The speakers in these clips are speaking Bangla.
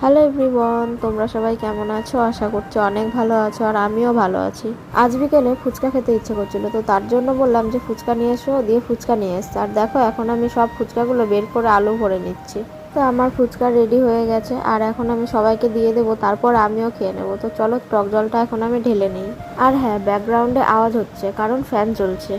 হ্যালো এভরিওয়ান, তোমরা সবাই কেমন আছো? আশা করছি অনেক ভালো আছো, আর আমিও ভালো আছি। আজ বিকেলে ফুচকা খেতে ইচ্ছে করছিল, তো তার জন্য বললাম যে ফুচকা নিয়ে এসো, দিয়ে ফুচকা নিয়ে এসছে। আর দেখো এখন আমি সব ফুচকাগুলো বের করে আলু ভরে নিচ্ছি। তো আমার ফুচকা রেডি হয়ে গেছে, আর এখন আমি সবাইকে দিয়ে দেবো, তারপর আমিও খেয়ে নেবো। তো চলো টক জলটা এখন আমি ঢেলে নিই। আর হ্যাঁ, ব্যাকগ্রাউন্ডে আওয়াজ হচ্ছে কারণ ফ্যান চলছে।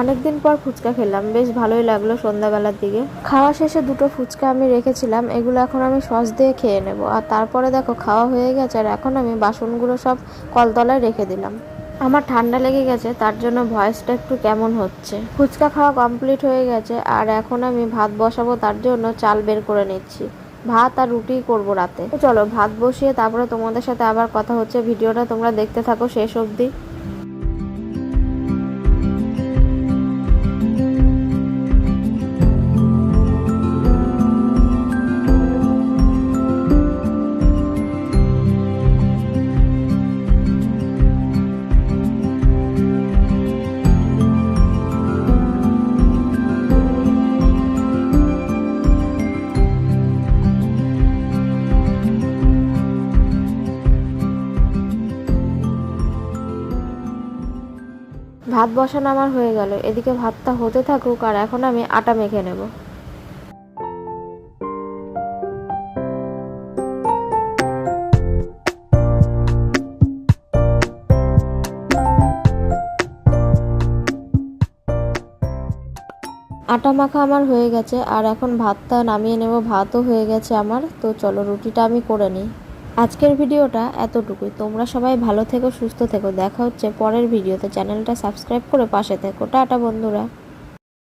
অনেকদিন পর ফুচকা খেলাম, বেশ ভালোই লাগলো সন্ধ্যাবেলার দিকে। খাওয়া শেষে দুটো ফুচকা আমি রেখেছিলাম, এগুলো এখন আমি সস দিয়ে খেয়ে নেব। আর তারপরে দেখো খাওয়া হয়ে গেছে, আর এখন আমি বাসনগুলো সব কলতলায় রেখে দিলাম। আমার ঠান্ডা লেগে গেছে, তার জন্য ভয়েসটা একটু কেমন হচ্ছে। ফুচকা খাওয়া কমপ্লিট হয়ে গেছে, আর এখন আমি ভাত বসাবো, তার জন্য চাল বের করে নিচ্ছি। ভাত আর রুটি করব রাতে। তো চলো ভাত বসিয়ে তারপরে তোমাদের সাথে আবার কথা হচ্ছে। ভিডিওটা তোমরা দেখতে থাকো শেষ অবধি। ভাত বসানো আমার হয়ে গেল, এদিকে ভাতটা হতে থাকুক, আর এখন আমি আটা মেখে নেব। আটা মাখা আমার হয়ে গেছে, আর এখন ভাতটা নামিয়ে নেব। ভাতও হয়ে গেছে আমার। তো চলো রুটিটা আমি করে নিই। আজকের ভিডিওটা এতটুকুই। তোমরা সবাই ভালো থেকো, সুস্থ থেকো। দেখা হচ্ছে পরের ভিডিওতে। চ্যানেলটা সাবস্ক্রাইব করে পাশে থেকো। টাটা বন্ধুরা।